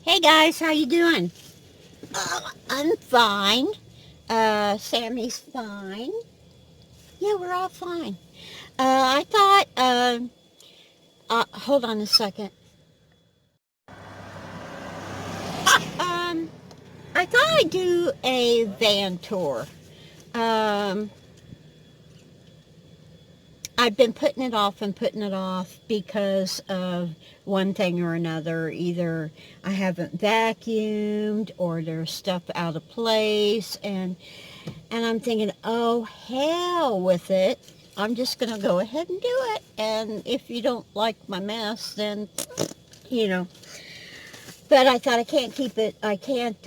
Hey guys, how you doing? I'm fine. Sammy's fine. Yeah, we're all fine. I thought, hold on a second. Um, I thought I'd do a van tour. Um, I've been putting it off and putting it off because of one thing or another. Either I haven't vacuumed or there's stuff out of place, and I'm thinking, oh, hell with it. I'm just going to go ahead and do it. And if you don't like my mess, then, you know. But I thought I can't keep it, I can't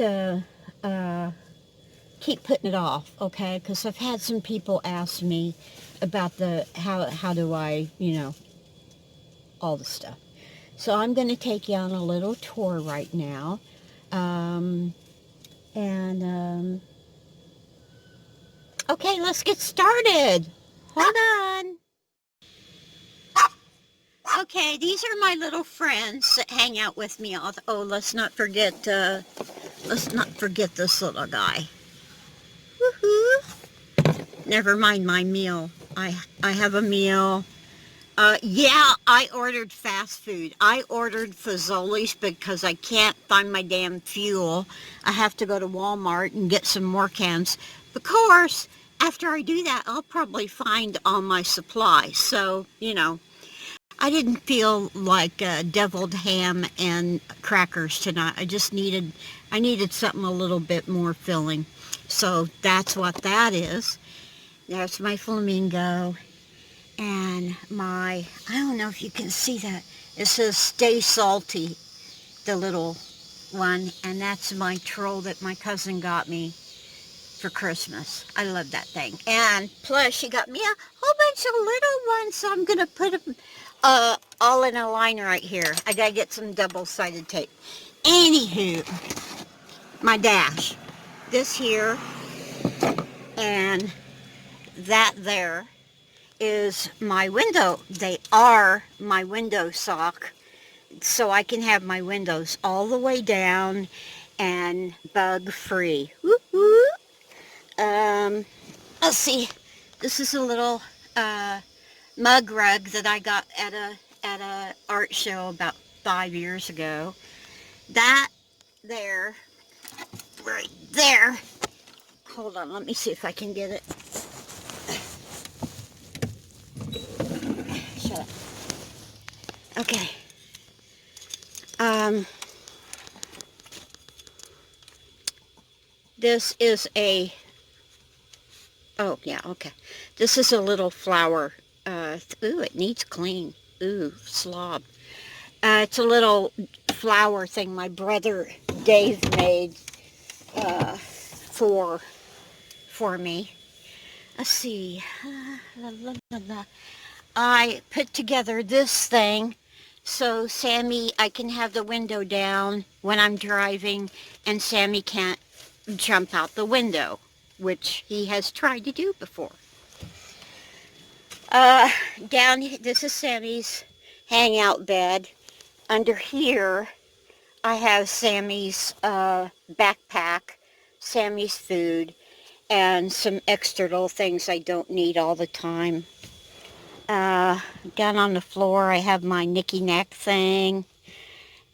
keep putting it off, okay? Because I've had some people ask me about how do I, all the stuff. So I'm going to take you on a little tour right now. Um, and, okay, let's get started. Hold on. Okay, these are my little friends that hang out with me. Oh, let's not forget this little guy. Woohoo! Never mind my meal. I have a meal. Yeah, I ordered fast food. I ordered Fazoli's because I can't find my damn fuel. I have to go to Walmart and get some more cans. Of course, after I do that, I'll probably find all my supplies. So, I didn't feel like deviled ham and crackers tonight. I needed something a little bit more filling. So that's what that is. There's my flamingo and I don't know if you can see that. It says Stay Salty, the little one. And that's my troll that my cousin got me for Christmas. I love that thing. And plus she got me a whole bunch of little ones, so I'm going to put them all in a line right here. I gotta get some double-sided tape. Anywho, my dash. This here and that there is my window. They are my window sock, so I can have my windows all the way down and bug-free. Woo-hoo. Let's see. This is a little mug rug that I got at a art show about 5 years ago. That there, right there. Hold on, let me see if I can get it. Shut up. Okay. This is a, oh yeah, okay. This is a little flower. Ooh, it needs clean. Ooh, slob. It's a little flower thing my brother Dave made for me. Let's see. I put together this thing so I can have the window down when I'm driving and Sammy can't jump out the window, which he has tried to do before. This is Sammy's hangout bed. Under here, I have Sammy's backpack, Sammy's food, and some extra little things I don't need all the time. Down on the floor, I have my Nicky Neck thing,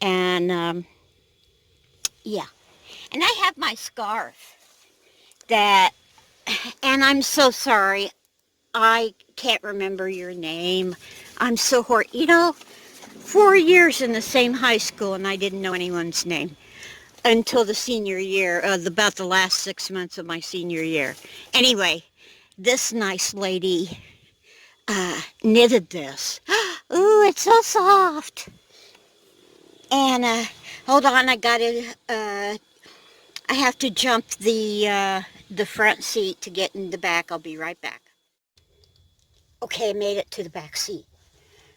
and yeah. And I have my scarf and I'm so sorry. I can't remember your name. I'm so 4 years in the same high school and I didn't know anyone's name until the senior year, about the last 6 months of my senior year. Anyway, this nice lady knitted this. Ooh, it's so soft. And hold on, I have to jump the front seat to get in the back. I'll be right back. Okay, I made it to the back seat.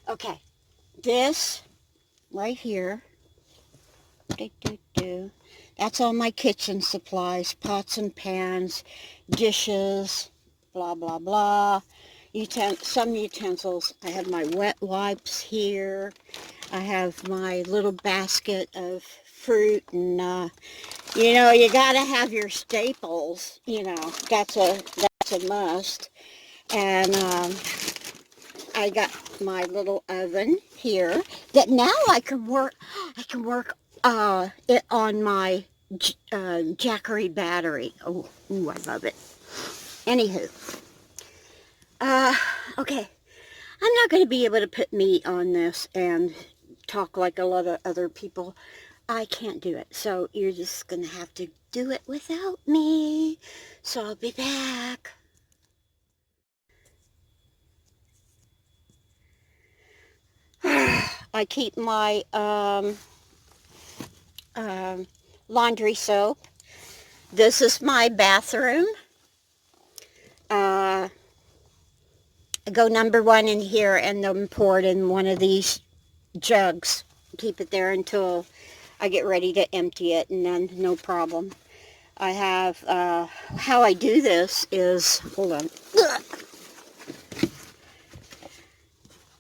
Okay, this right here, that's all my kitchen supplies, pots and pans, dishes, blah, blah, blah. some utensils. I have my wet wipes here. I have my little basket of fruit, and you know, you gotta have your staples. You know, that's a must. And I got my little oven here that now I can work. It on my Jackery battery. Oh, ooh, I love it. Anywho, okay. I'm not going to be able to put meat on this and talk like a lot of other people. I can't do it. So you're just going to have to do it without me. So I'll be back. I keep my laundry soap. This is my bathroom. I go #1 in here and then pour it in one of these jugs. Keep it there until I get ready to empty it, and then no problem. I have, how I do this is, hold on.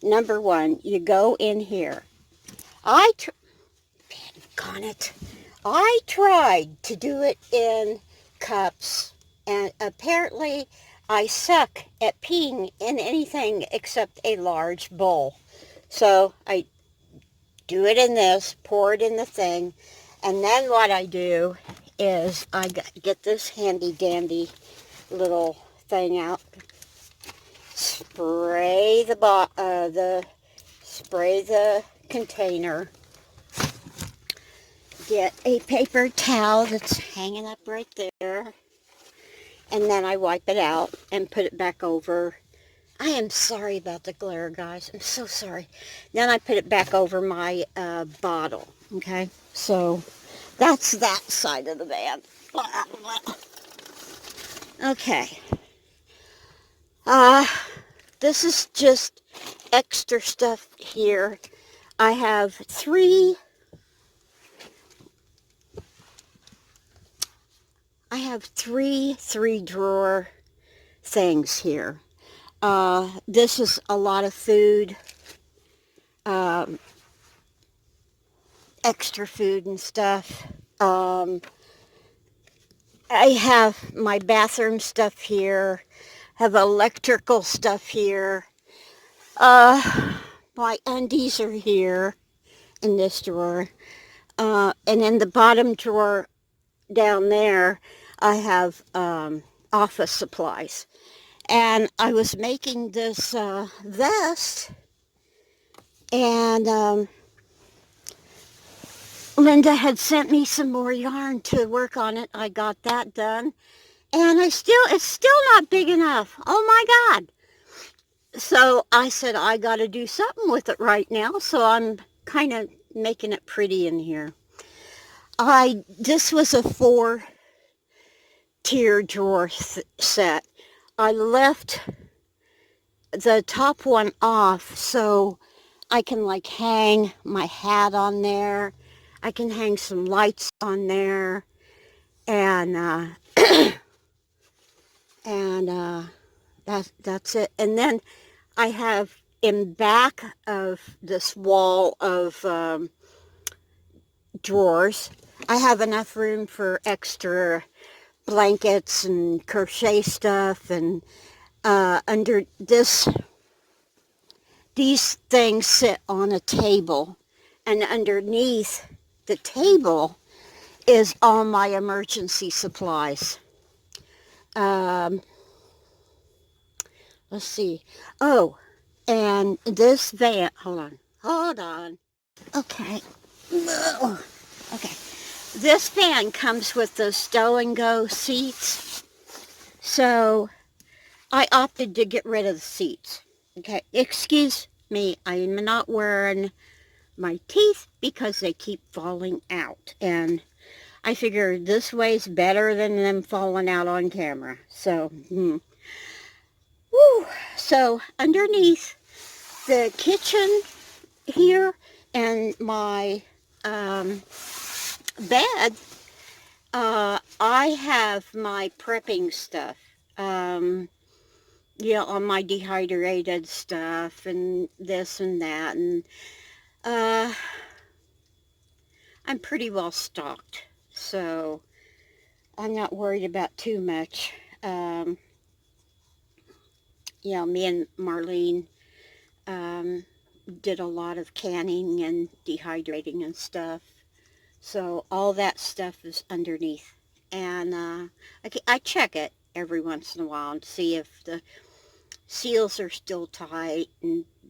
#1, you go in here. I tried to do it in cups, and apparently I suck at peeing in anything except a large bowl. So I do it in this, pour it in the thing, and then what I do is I get this handy dandy little thing out, spray the container, get a paper towel that's hanging up right there, and then I wipe it out and put it back over. I am sorry about the glare, guys. I'm so sorry. Then I put it back over my bottle, okay? So that's that side of the van. Okay. This is just extra stuff here. I have three three-drawer things here. This is a lot of food, extra food and stuff. I have my bathroom stuff here, have electrical stuff here. My undies are here in this drawer. And in the bottom drawer down there, I have office supplies. And I was making this vest, and Linda had sent me some more yarn to work on it. I got that done. And it's still not big enough. Oh my God. So I said, I got to do something with it right now. So I'm kind of making it pretty in here. This was a 4-tier drawer set. I left the top one off so I can like hang my hat on there. I can hang some lights on there, and that's it. And then I have in back of this wall of drawers, I have enough room for extra blankets and crochet stuff, and under these things sit on a table, and underneath the table is all my emergency supplies. Let's see. Oh, and this van, hold on. Okay. Okay. This van comes with the stow and go seats. So I opted to get rid of the seats. Okay. Excuse me, I'm not wearing my teeth because they keep falling out. And I figure this way's better than them falling out on camera. So, woo. So underneath the kitchen here and my bed, I have my prepping stuff. on my dehydrated stuff and this and that. And uh, I'm pretty well stocked, so I'm not worried about too much. Me and Marlene did a lot of canning and dehydrating and stuff. So all that stuff is underneath. And I check it every once in a while and see if the seals are still tight.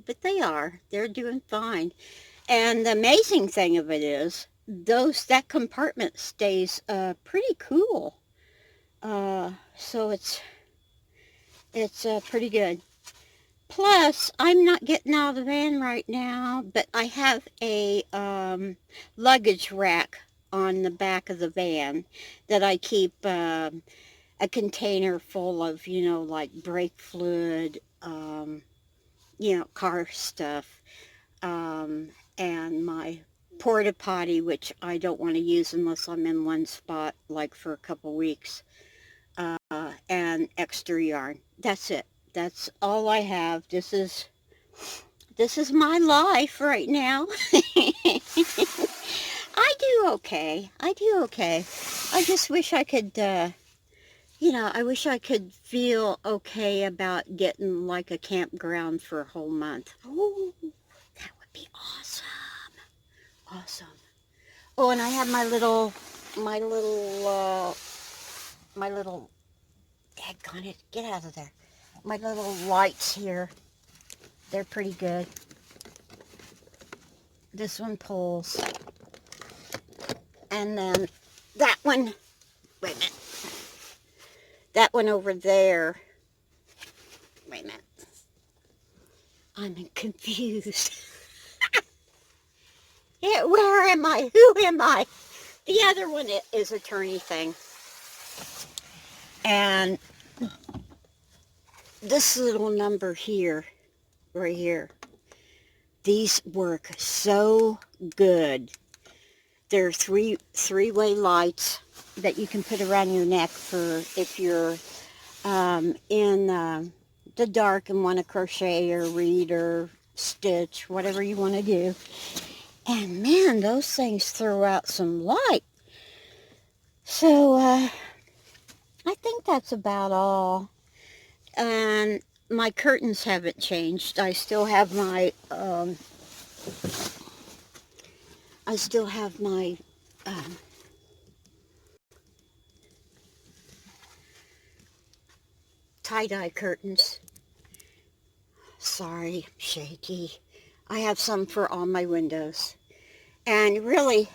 But they are. They're doing fine. And the amazing thing of it is, that compartment stays pretty cool. So it's pretty good. Plus, I'm not getting out of the van right now, but I have a luggage rack on the back of the van that I keep a container full of, like brake fluid, car stuff, and my porta potty, which I don't want to use unless I'm in one spot, like for a couple weeks, and extra yarn. That's it. That's all I have. This is my life right now. I do okay. I do okay. I just wish I could, I wish I could feel okay about getting like a campground for a whole month. Oh, that would be awesome. Awesome. Oh, and I have my little, heck on it, get out of there. My little lights here, they're pretty good. This one pulls. And then that one, wait a minute. That one over there, wait a minute. I'm confused. Yeah, where am I? Who am I? The other one is a turny thing. And this little number here, right here, these work so good. They're three-way lights that you can put around your neck for if you're in the dark and want to crochet or read or stitch, whatever you want to do. And man, those things throw out some light. So I think that's about all. And my curtains haven't changed. I still have my tie-dye curtains. Sorry, shaky. I have some for all my windows. And really,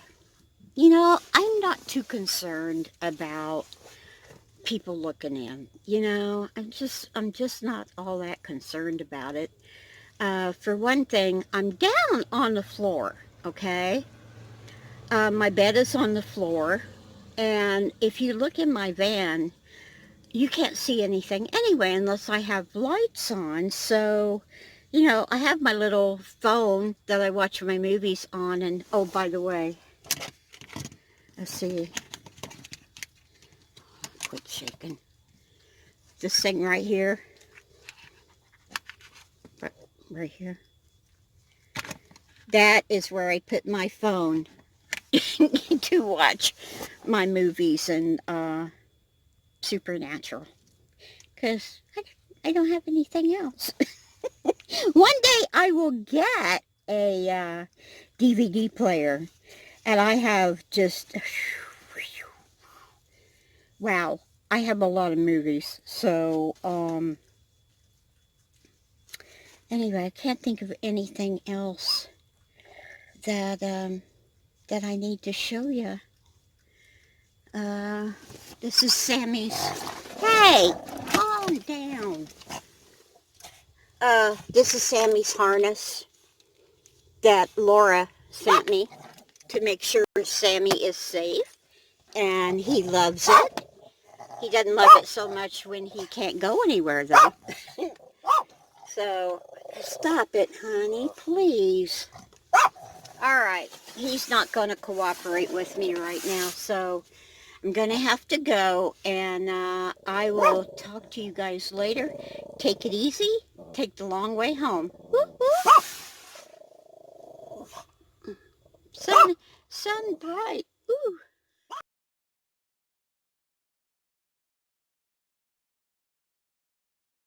I'm not too concerned about people looking in. I'm just not all that concerned about it. For one thing, I'm down on the floor, okay? My bed is on the floor, and if you look in my van, you can't see anything anyway unless I have lights on. So, I have my little phone that I watch my movies on. And, oh, by the way, let's see. Quit shaking. This thing right here. Right here. That is where I put my phone to watch my movies and Supernatural. Because I don't have anything else. One day I will get a DVD player, and I have just, wow, I have a lot of movies. So, anyway, I can't think of anything else that I need to show you. This is Sammy's. Hey, calm down. This is Sammy's harness that Laura sent me to make sure Sammy is safe, and he loves it. He doesn't love it so much when he can't go anywhere, though. So, stop it, honey, please. All right, he's not going to cooperate with me right now, so I'm going to have to go, and I will talk to you guys later. Take it easy. Take the long way home. Woo-hoo. Sun bright.